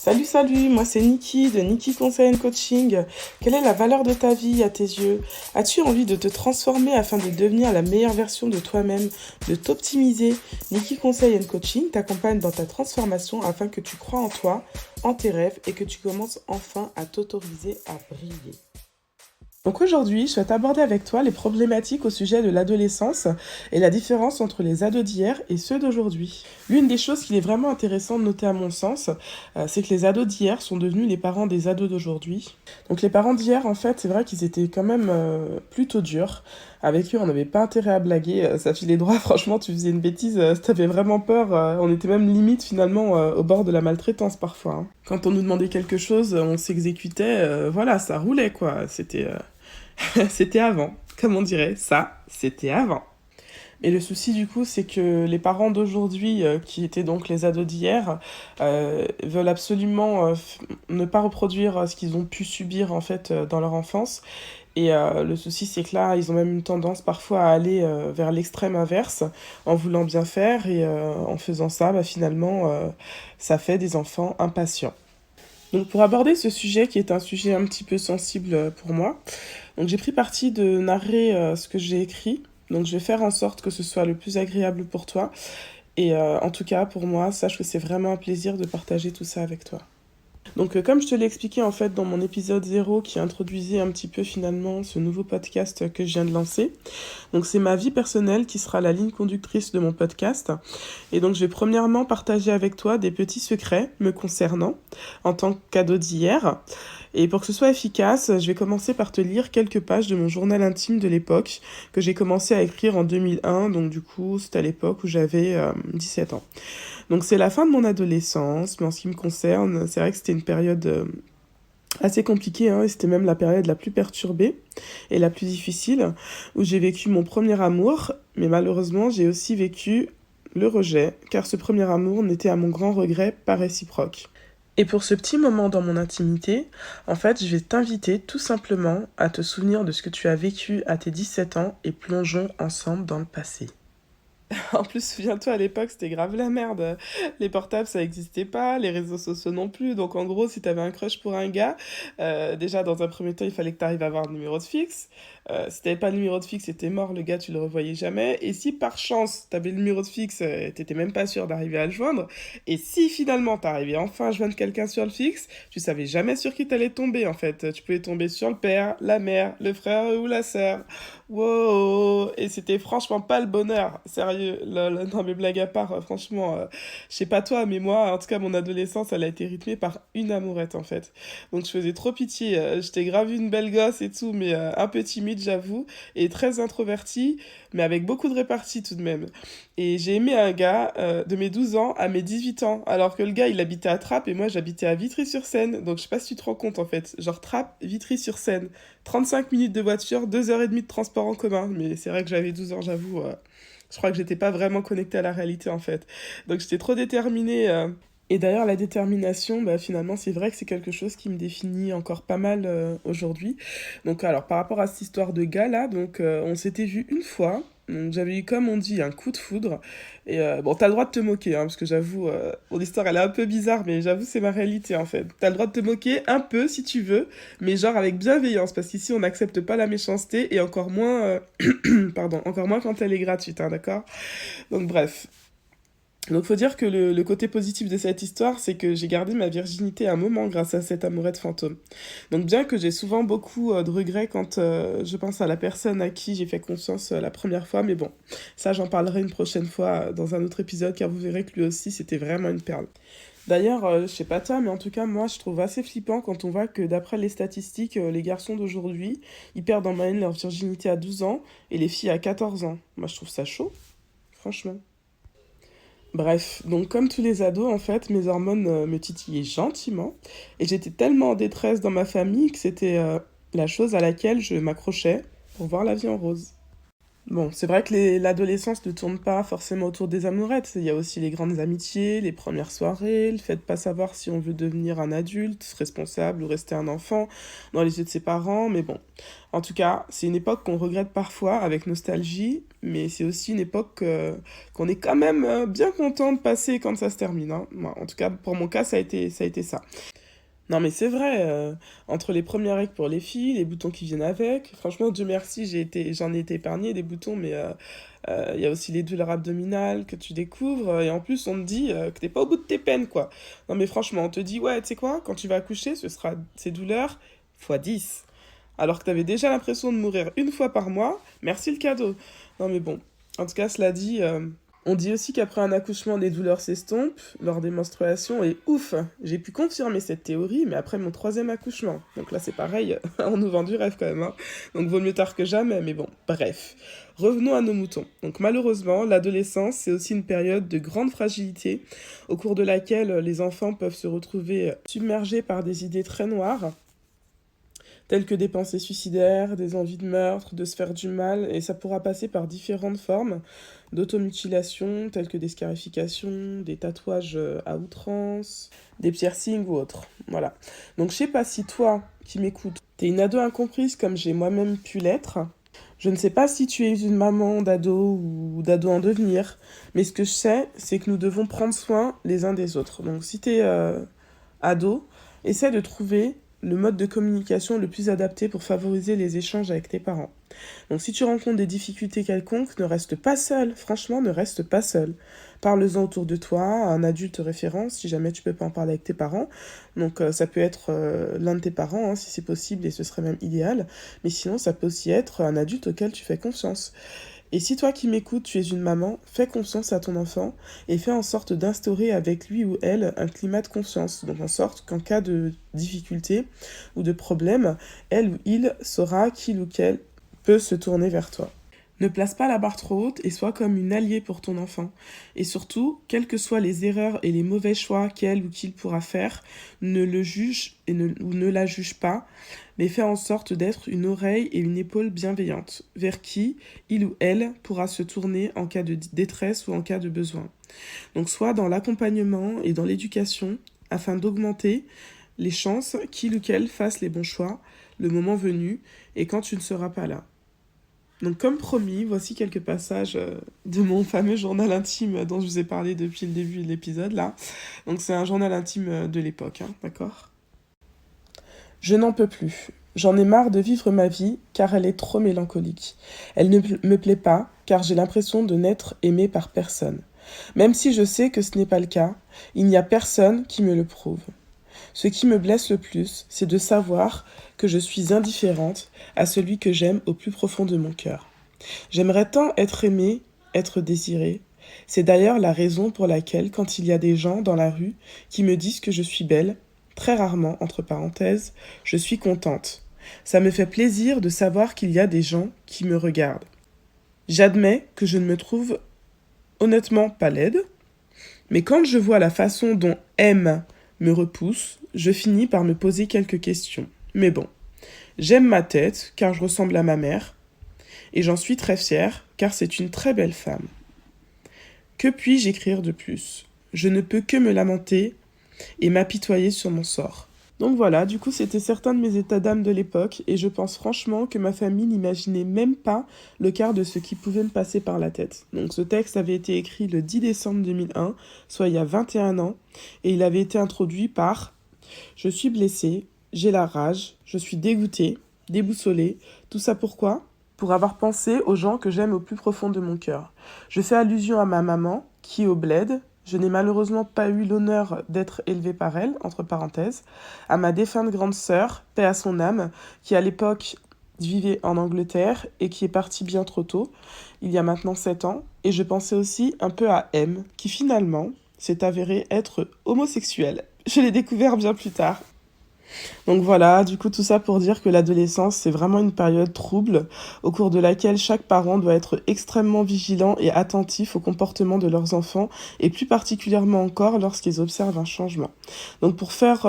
Salut, moi c'est Niki de Niki Conseil Coaching. Quelle est la valeur de ta vie à tes yeux? As-tu envie de te transformer afin de devenir la meilleure version de toi-même, de t'optimiser? Niki Conseil Coaching t'accompagne dans ta transformation afin que tu crois en toi, en tes rêves et que tu commences enfin à t'autoriser à briller. Donc aujourd'hui, je souhaite aborder avec toi les problématiques au sujet de l'adolescence et la différence entre les ados d'hier et ceux d'aujourd'hui. L'une des choses qu'il est vraiment intéressant de noter à mon sens, c'est que les ados d'hier sont devenus les parents des ados d'aujourd'hui. Donc les parents d'hier, en fait, c'est vrai qu'ils étaient quand même plutôt durs. Avec eux, on n'avait pas intérêt à blaguer, ça filait droit, franchement, tu faisais une bêtise, t'avais vraiment peur, on était même limite finalement au bord de la maltraitance parfois, hein. Quand on nous demandait quelque chose, on s'exécutait, voilà, ça roulait quoi, c'était avant, comme on dirait, ça, c'était avant. Et le souci du coup, c'est que les parents d'aujourd'hui, qui étaient donc les ados d'hier, veulent absolument ne pas reproduire ce qu'ils ont pu subir en fait dans leur enfance. Et le souci, c'est que là, ils ont même une tendance parfois à aller vers l'extrême inverse, en voulant bien faire, et en faisant ça, finalement, ça fait des enfants impatients. Donc pour aborder ce sujet qui est un sujet un petit peu sensible pour moi, donc j'ai pris parti de narrer ce que j'ai écrit. Donc je vais faire en sorte que ce soit le plus agréable pour toi. Et en tout cas pour moi, sache que c'est vraiment un plaisir de partager tout ça avec toi. Donc comme je te l'ai expliqué en fait dans mon épisode 0 qui introduisait un petit peu finalement ce nouveau podcast que je viens de lancer. Donc c'est ma vie personnelle qui sera la ligne conductrice de mon podcast. Et donc je vais premièrement partager avec toi des petits secrets me concernant en tant qu'ado d'hier. Et pour que ce soit efficace, je vais commencer par te lire quelques pages de mon journal intime de l'époque que j'ai commencé à écrire en 2001. Donc du coup, c'était à l'époque où j'avais 17 ans. Donc c'est la fin de mon adolescence, mais en ce qui me concerne, c'est vrai que c'était une période assez compliquée, hein, et c'était même la période la plus perturbée et la plus difficile, où j'ai vécu mon premier amour, mais malheureusement j'ai aussi vécu le rejet, car ce premier amour n'était à mon grand regret pas réciproque. Et pour ce petit moment dans mon intimité, en fait, je vais t'inviter tout simplement à te souvenir de ce que tu as vécu à tes 17 ans et plongeons ensemble dans le passé. En plus, souviens-toi, à l'époque, c'était grave la merde. Les portables, ça n'existait pas, les réseaux sociaux non plus. Donc, en gros, si t'avais un crush pour un gars, déjà, dans un premier temps, il fallait que t'arrives à avoir un numéro de fixe. Si t'avais pas le numéro de fixe, c'était mort, le gars, tu le revoyais jamais. Et si par chance, t'avais le numéro de fixe, t'étais même pas sûr d'arriver à le joindre. Et si finalement, t'arrivais enfin à joindre quelqu'un sur le fixe, tu savais jamais sur qui t'allais tomber, en fait. Tu pouvais tomber sur le père, la mère, le frère ou la sœur. Wow! Et c'était franchement pas le bonheur, sérieux. Non mais blague à part, franchement, je sais pas toi, mais moi, en tout cas, mon adolescence, elle a été rythmée par une amourette, en fait. Donc je faisais trop pitié, j'étais grave une belle gosse et tout, mais un peu timide, j'avoue, et très introvertie, mais avec beaucoup de répartie tout de même. Et j'ai aimé un gars de mes 12 ans à mes 18 ans, alors que le gars, il habitait à Trappes et moi, j'habitais à Vitry-sur-Seine. Donc je sais pas si tu te rends compte, en fait. Genre Trappes, Vitry-sur-Seine. 35 minutes de voiture, 2 heures et demie de transport en commun. Mais c'est vrai que j'avais 12 ans, j'avoue. Je crois que j'étais pas vraiment connectée à la réalité, en fait. Donc j'étais trop déterminée. Et d'ailleurs, la détermination, finalement, c'est vrai que c'est quelque chose qui me définit encore pas mal aujourd'hui. Donc, alors, par rapport à cette histoire de gars, là, donc, on s'était vu une fois. Donc, j'avais eu, comme on dit, un coup de foudre. Et bon, t'as le droit de te moquer, hein, parce que j'avoue, mon histoire, elle est un peu bizarre, mais j'avoue, c'est ma réalité, en fait. T'as le droit de te moquer un peu, si tu veux, mais genre avec bienveillance, parce qu'ici, on n'accepte pas la méchanceté, et encore moins, pardon, encore moins quand elle est gratuite, hein, d'accord? Donc, bref. Donc faut dire que le côté positif de cette histoire, c'est que j'ai gardé ma virginité un moment grâce à cette amourette fantôme. Donc bien que j'ai souvent beaucoup de regrets quand je pense à la personne à qui j'ai fait confiance la première fois, mais bon, ça j'en parlerai une prochaine fois dans un autre épisode, car vous verrez que lui aussi c'était vraiment une perle. D'ailleurs, je sais pas toi, mais en tout cas moi je trouve assez flippant quand on voit que d'après les statistiques, les garçons d'aujourd'hui, ils perdent en moyenne leur virginité à 12 ans et les filles à 14 ans. Moi je trouve ça chaud, franchement. Bref, donc comme tous les ados, en fait, mes hormones me titillaient gentiment et j'étais tellement en détresse dans ma famille que c'était la chose à laquelle je m'accrochais pour voir la vie en rose. Bon, c'est vrai que l'adolescence ne tourne pas forcément autour des amourettes. Il y a aussi les grandes amitiés, les premières soirées, le fait de pas savoir si on veut devenir un adulte, responsable ou rester un enfant dans les yeux de ses parents. Mais bon, en tout cas, c'est une époque qu'on regrette parfois avec nostalgie, mais c'est aussi une époque qu'on est quand même bien content de passer quand ça se termine, hein. Moi, en tout cas, pour mon cas, ça a été ça. Non mais c'est vrai, entre les premières règles pour les filles, les boutons qui viennent avec, franchement Dieu merci, j'en ai été épargnée des boutons, mais il y a aussi les douleurs abdominales que tu découvres, et en plus on te dit que t'es pas au bout de tes peines quoi. Non mais franchement, on te dit ouais, tu sais quoi, quand tu vas accoucher, ce sera ces douleurs fois 10. Alors que t'avais déjà l'impression de mourir une fois par mois, merci le cadeau. Non mais bon, en tout cas cela dit, on dit aussi qu'après un accouchement, les douleurs s'estompent lors des menstruations et ouf, j'ai pu confirmer cette théorie, mais après mon troisième accouchement. Donc là, c'est pareil, on nous vend du rêve quand même, hein. Donc vaut mieux tard que jamais, mais bon, bref. Revenons à nos moutons. Donc malheureusement, l'adolescence, c'est aussi une période de grande fragilité, au cours de laquelle les enfants peuvent se retrouver submergés par des idées très noires, telles que des pensées suicidaires, des envies de meurtre, de se faire du mal, et ça pourra passer par différentes formes d'automutilation, telles que des scarifications, des tatouages à outrance, des piercings ou autres. Voilà. Donc je sais pas si toi, qui m'écoutes, t'es une ado incomprise comme j'ai moi-même pu l'être. Je ne sais pas si tu es une maman d'ado ou d'ado en devenir, mais ce que je sais, c'est que nous devons prendre soin les uns des autres. Donc si t'es ado, essaie de trouver le mode de communication le plus adapté pour favoriser les échanges avec tes parents. Donc si tu rencontres des difficultés quelconques, ne reste pas seul. Franchement, ne reste pas seul. Parle-en autour de toi, à un adulte référent, si jamais tu peux pas en parler avec tes parents. Donc ça peut être l'un de tes parents, hein, si c'est possible, et ce serait même idéal. Mais sinon, ça peut aussi être un adulte auquel tu fais confiance. Et si toi qui m'écoutes, tu es une maman, fais confiance à ton enfant et fais en sorte d'instaurer avec lui ou elle un climat de confiance. Donc en sorte qu'en cas de difficulté ou de problème, elle ou il saura qu'il ou qu'elle peut se tourner vers toi. Ne place pas la barre trop haute et sois comme une alliée pour ton enfant. Et surtout, quelles que soient les erreurs et les mauvais choix qu'elle ou qu'il pourra faire, ne le juge ou ne la juge pas, mais fais en sorte d'être une oreille et une épaule bienveillante, vers qui il ou elle pourra se tourner en cas de détresse ou en cas de besoin. Donc soit dans l'accompagnement et dans l'éducation, afin d'augmenter les chances qu'il ou qu'elle fasse les bons choix, le moment venu, et quand tu ne seras pas là. Donc comme promis, voici quelques passages de mon fameux journal intime dont je vous ai parlé depuis le début de l'épisode là. Donc c'est un journal intime de l'époque, hein, d'accord? Je n'en peux plus. J'en ai marre de vivre ma vie car elle est trop mélancolique. Elle ne me plaît pas car j'ai l'impression de n'être aimée par personne. Même si je sais que ce n'est pas le cas, il n'y a personne qui me le prouve. Ce qui me blesse le plus, c'est de savoir que je suis indifférente à celui que j'aime au plus profond de mon cœur. J'aimerais tant être aimée, être désirée. C'est d'ailleurs la raison pour laquelle, quand il y a des gens dans la rue qui me disent que je suis belle, très rarement, entre parenthèses, je suis contente. Ça me fait plaisir de savoir qu'il y a des gens qui me regardent. J'admets que je ne me trouve honnêtement pas laide, mais quand je vois la façon dont M me repousse, je finis par me poser quelques questions. Mais bon, j'aime ma tête car je ressemble à ma mère, et j'en suis très fière car c'est une très belle femme. Que puis-je écrire de plus? Je ne peux que me lamenter et m'apitoyer sur mon sort. Donc voilà, du coup c'était certains de mes états d'âme de l'époque et je pense franchement que ma famille n'imaginait même pas le quart de ce qui pouvait me passer par la tête. Donc ce texte avait été écrit le 10 décembre 2001, soit il y a 21 ans, et il avait été introduit par « Je suis blessée, j'ai la rage, je suis dégoûtée, déboussolée, tout ça pourquoi ? Pour avoir pensé aux gens que j'aime au plus profond de mon cœur. Je fais allusion à ma maman, qui au bled, je n'ai malheureusement pas eu l'honneur d'être élevée par elle, entre parenthèses, à ma défunte grande sœur, paix à son âme, qui à l'époque vivait en Angleterre et qui est partie bien trop tôt, il y a maintenant 7 ans, et je pensais aussi un peu à M, qui finalement s'est avéré être homosexuel. Je l'ai découvert bien plus tard. Donc voilà, du coup tout ça pour dire que l'adolescence c'est vraiment une période trouble au cours de laquelle chaque parent doit être extrêmement vigilant et attentif au comportement de leurs enfants et plus particulièrement encore lorsqu'ils observent un changement. Donc pour faire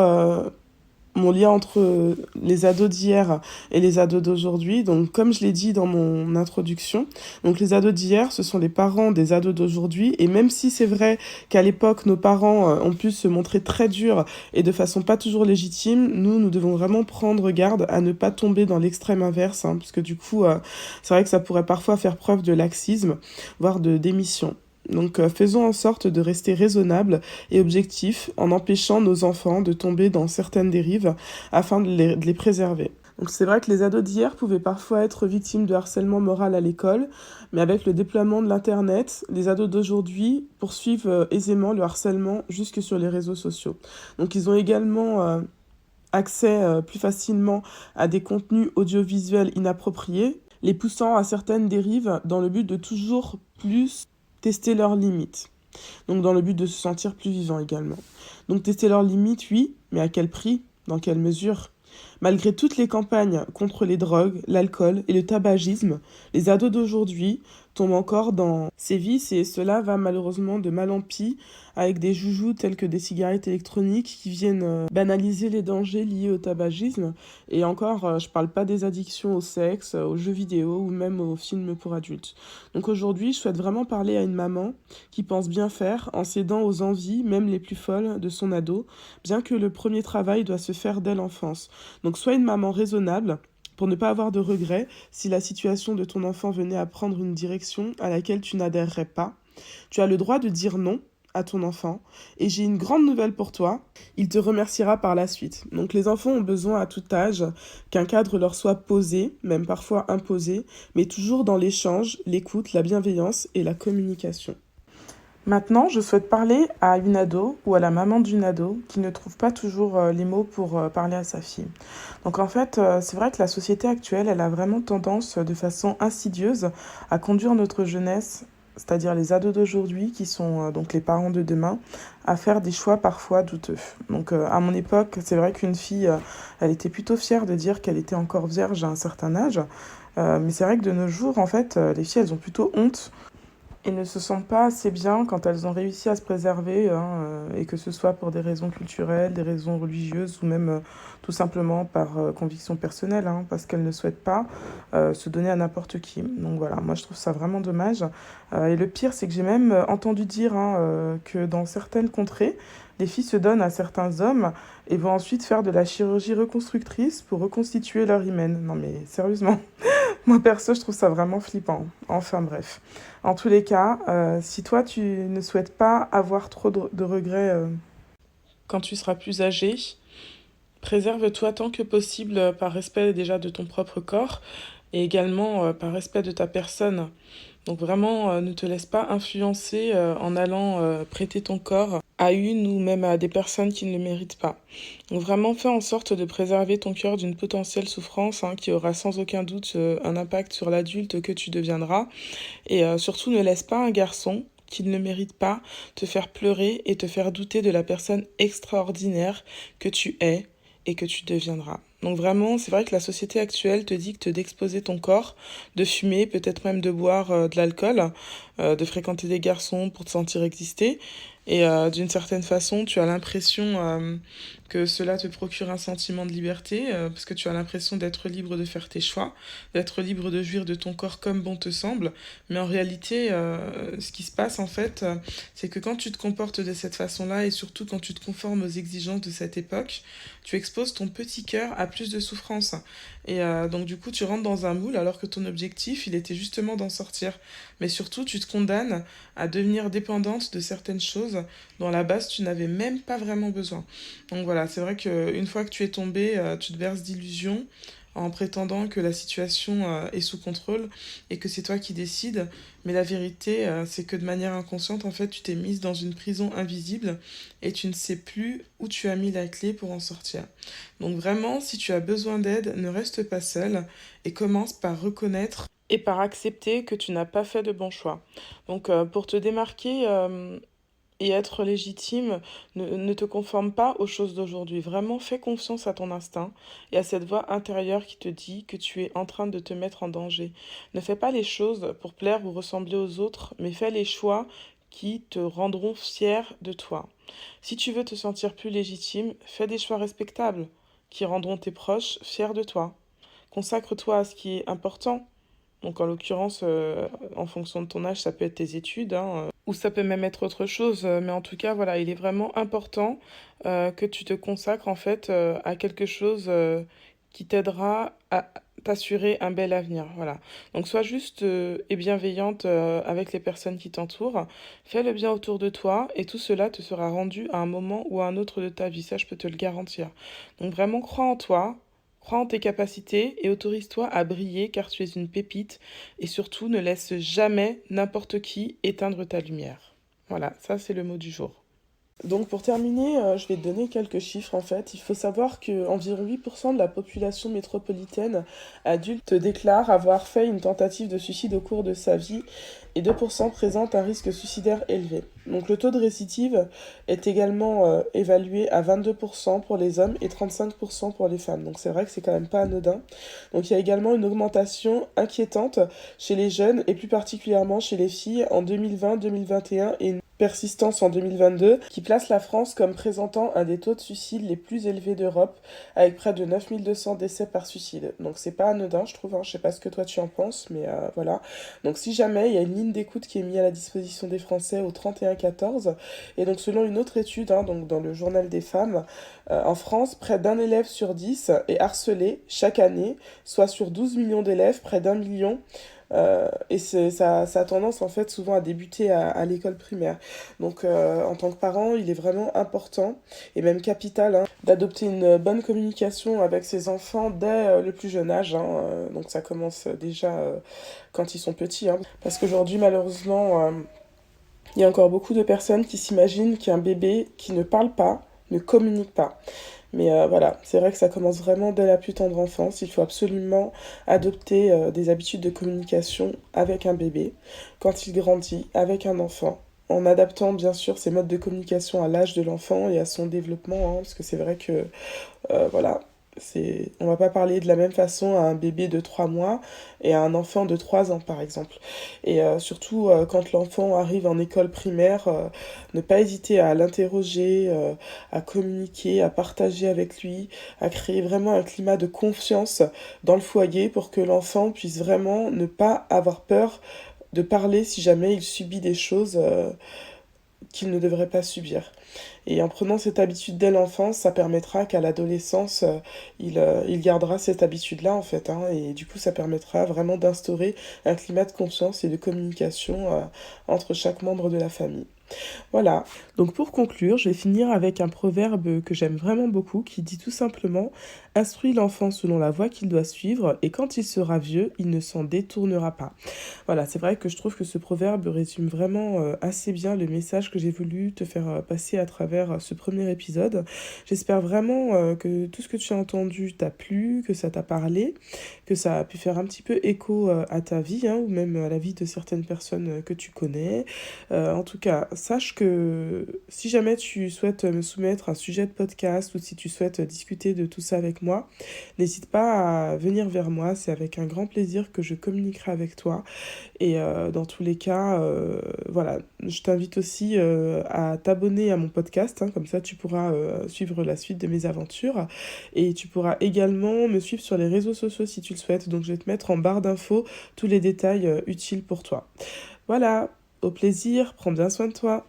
mon lien entre les ados d'hier et les ados d'aujourd'hui. Donc, comme je l'ai dit dans mon introduction, donc les ados d'hier, ce sont les parents des ados d'aujourd'hui. Et même si c'est vrai qu'à l'époque, nos parents ont pu se montrer très durs et de façon pas toujours légitime, nous devons vraiment prendre garde à ne pas tomber dans l'extrême inverse, hein, parce que du coup, c'est vrai que ça pourrait parfois faire preuve de laxisme, voire de démission. Donc faisons en sorte de rester raisonnables et objectifs en empêchant nos enfants de tomber dans certaines dérives afin de les préserver. Donc c'est vrai que les ados d'hier pouvaient parfois être victimes de harcèlement moral à l'école, mais avec le déploiement de l'Internet, les ados d'aujourd'hui poursuivent aisément le harcèlement jusque sur les réseaux sociaux. Donc ils ont également accès plus facilement à des contenus audiovisuels inappropriés, les poussant à certaines dérives dans le but de toujours plus tester leurs limites. Donc dans le but de se sentir plus vivant également. Donc tester leurs limites, oui, mais à quel prix? Dans quelle mesure? Malgré toutes les campagnes contre les drogues, l'alcool et le tabagisme, les ados d'aujourd'hui tombent encore dans ces vices et cela va malheureusement de mal en pis avec des joujoux tels que des cigarettes électroniques qui viennent banaliser les dangers liés au tabagisme. Et encore, je parle pas des addictions au sexe, aux jeux vidéo ou même aux films pour adultes. Donc aujourd'hui, je souhaite vraiment parler à une maman qui pense bien faire en cédant aux envies, même les plus folles, de son ado, bien que le premier travail doit se faire dès l'enfance. Donc sois une maman raisonnable pour ne pas avoir de regrets si la situation de ton enfant venait à prendre une direction à laquelle tu n'adhérerais pas. Tu as le droit de dire non à ton enfant et j'ai une grande nouvelle pour toi, il te remerciera par la suite. Donc les enfants ont besoin à tout âge qu'un cadre leur soit posé, même parfois imposé, mais toujours dans l'échange, l'écoute, la bienveillance et la communication. Maintenant, je souhaite parler à une ado ou à la maman d'une ado qui ne trouve pas toujours les mots pour parler à sa fille. Donc en fait, c'est vrai que la société actuelle, elle a vraiment tendance de façon insidieuse à conduire notre jeunesse, c'est-à-dire les ados d'aujourd'hui qui sont donc les parents de demain, à faire des choix parfois douteux. Donc à mon époque, c'est vrai qu'une fille, elle était plutôt fière de dire qu'elle était encore vierge à un certain âge. Mais c'est vrai que de nos jours, en fait, les filles, elles ont plutôt honte et ne se sentent pas assez bien quand elles ont réussi à se préserver, hein, et que ce soit pour des raisons culturelles, des raisons religieuses ou même tout simplement par conviction personnelle, hein, parce qu'elles ne souhaitent pas se donner à n'importe qui. Donc voilà, moi je trouve ça vraiment dommage. Et le pire, c'est que j'ai même entendu dire hein, que dans certaines contrées, les filles se donnent à certains hommes et vont ensuite faire de la chirurgie reconstructrice pour reconstituer leur hymen. Non mais sérieusement. Moi, perso, je trouve ça vraiment flippant. Enfin, bref. En tous les cas, si toi, tu ne souhaites pas avoir trop de regrets quand tu seras plus âgé, préserve-toi tant que possible par respect déjà de ton propre corps et également par respect de ta personne. Donc vraiment, ne te laisse pas influencer en allant prêter ton corps à une ou même à des personnes qui ne le méritent pas. Donc vraiment, fais en sorte de préserver ton cœur d'une potentielle souffrance hein, qui aura sans aucun doute un impact sur l'adulte que tu deviendras. Et surtout, ne laisse pas un garçon qui ne le mérite pas te faire pleurer et te faire douter de la personne extraordinaire que tu es et que tu deviendras. Donc vraiment, c'est vrai que la société actuelle te dicte d'exposer ton corps, de fumer, peut-être même de boire de l'alcool, de fréquenter des garçons pour te sentir exister. Et d'une certaine façon, tu as l'impression que cela te procure un sentiment de liberté, parce que tu as l'impression d'être libre de faire tes choix, d'être libre de jouir de ton corps comme bon te semble. Mais en réalité, ce qui se passe en fait, c'est que quand tu te comportes de cette façon-là, et surtout quand tu te conformes aux exigences de cette époque, tu exposes ton petit cœur à plus de souffrance. Et donc du coup, tu rentres dans un moule alors que ton objectif, il était justement d'en sortir. Mais surtout, tu te condamnes à devenir dépendante de certaines choses dont à la base, tu n'avais même pas vraiment besoin. Donc voilà, c'est vrai qu'une fois que tu es tombé, tu te berces d'illusions en prétendant que la situation est sous contrôle et que c'est toi qui décides. Mais la vérité, c'est que de manière inconsciente, en fait, tu t'es mise dans une prison invisible et tu ne sais plus où tu as mis la clé pour en sortir. Donc vraiment, si tu as besoin d'aide, ne reste pas seule et commence par reconnaître et par accepter que tu n'as pas fait de bons choix. Donc pour te démarquer et être légitime, ne te conforme pas aux choses d'aujourd'hui. Vraiment, fais confiance à ton instinct et à cette voix intérieure qui te dit que tu es en train de te mettre en danger. Ne fais pas les choses pour plaire ou ressembler aux autres, mais fais les choix qui te rendront fier de toi. Si tu veux te sentir plus légitime, fais des choix respectables qui rendront tes proches fiers de toi. Consacre-toi à ce qui est important. Donc en l'occurrence, en fonction de ton âge, ça peut être tes études, hein, ou ça peut même être autre chose. Mais en tout cas, voilà, il est vraiment important que tu te consacres en fait à quelque chose qui t'aidera à t'assurer un bel avenir. Voilà. Donc sois juste et bienveillante avec les personnes qui t'entourent. Fais le bien autour de toi et tout cela te sera rendu à un moment ou à un autre de ta vie. Ça, je peux te le garantir. Donc vraiment, crois en toi. Crois en tes capacités et autorise-toi à briller car tu es une pépite et surtout ne laisse jamais n'importe qui éteindre ta lumière. Voilà, ça c'est le mot du jour. Donc pour terminer, je vais te donner quelques chiffres en fait. Il faut savoir qu'environ 8% de la population métropolitaine adulte déclare avoir fait une tentative de suicide au cours de sa vie et 2% présentent un risque suicidaire élevé. Donc le taux de récidive est également évalué à 22% pour les hommes et 35% pour les femmes. Donc c'est vrai que c'est quand même pas anodin. Donc il y a également une augmentation inquiétante chez les jeunes et plus particulièrement chez les filles en 2020, 2021 et une persistance en 2022 qui place la France comme présentant un des taux de suicide les plus élevés d'Europe avec près de 9200 décès par suicide. Donc c'est pas anodin je trouve, hein. Je sais pas ce que toi tu en penses mais voilà. Donc si jamais il y a une ligne d'écoute qui est mise à la disposition des Français au 3114 et donc selon une autre étude donc dans le journal des femmes en France près d'un élève sur 10 est harcelé chaque année, soit sur 12 millions d'élèves près d'1 million. Et ça a tendance en fait souvent à débuter à l'école primaire. Donc en tant que parent, il est vraiment important et même capital d'adopter une bonne communication avec ses enfants dès le plus jeune âge. Donc ça commence déjà quand ils sont petits. Parce qu'aujourd'hui malheureusement, il y a encore beaucoup de personnes qui s'imaginent qu'un bébé qui ne parle pas ne communique pas. Mais voilà, c'est vrai que ça commence vraiment dès la plus tendre enfance. Il faut absolument adopter des habitudes de communication avec un bébé, quand il grandit, avec un enfant, en adaptant bien sûr ses modes de communication à l'âge de l'enfant et à son développement, parce que c'est vrai que, voilà, on va pas parler de la même façon à un bébé de 3 mois et à un enfant de 3 ans par exemple. Et surtout quand l'enfant arrive en école primaire, ne pas hésiter à l'interroger, à communiquer, à partager avec lui, à créer vraiment un climat de confiance dans le foyer pour que l'enfant puisse vraiment ne pas avoir peur de parler si jamais il subit des choses qu'il ne devrait pas subir. Et en prenant cette habitude dès l'enfance, ça permettra qu'à l'adolescence, il gardera cette habitude-là en fait. Et du coup, ça permettra vraiment d'instaurer un climat de confiance et de communication entre chaque membre de la famille. Voilà, donc pour conclure, je vais finir avec un proverbe que j'aime vraiment beaucoup qui dit tout simplement « Instruis l'enfant selon la voie qu'il doit suivre et quand il sera vieux, il ne s'en détournera pas. » Voilà, c'est vrai que je trouve que ce proverbe résume vraiment assez bien le message que j'ai voulu te faire passer à travers ce premier épisode. J'espère vraiment que tout ce que tu as entendu t'a plu, que ça t'a parlé, que ça a pu faire un petit peu écho à ta vie ou même à la vie de certaines personnes que tu connais. En tout cas, sache que si jamais tu souhaites me soumettre un sujet de podcast ou si tu souhaites discuter de tout ça avec moi, n'hésite pas à venir vers moi. C'est avec un grand plaisir que je communiquerai avec toi. Et dans tous les cas, voilà, je t'invite aussi à t'abonner à mon podcast. Comme ça, tu pourras suivre la suite de mes aventures. Et tu pourras également me suivre sur les réseaux sociaux si tu le souhaites. Donc, je vais te mettre en barre d'infos tous les détails utiles pour toi. Voilà. Au plaisir, prends bien soin de toi.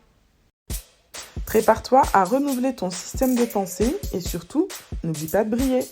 Prépare-toi à renouveler ton système de pensée et surtout, n'oublie pas de briller.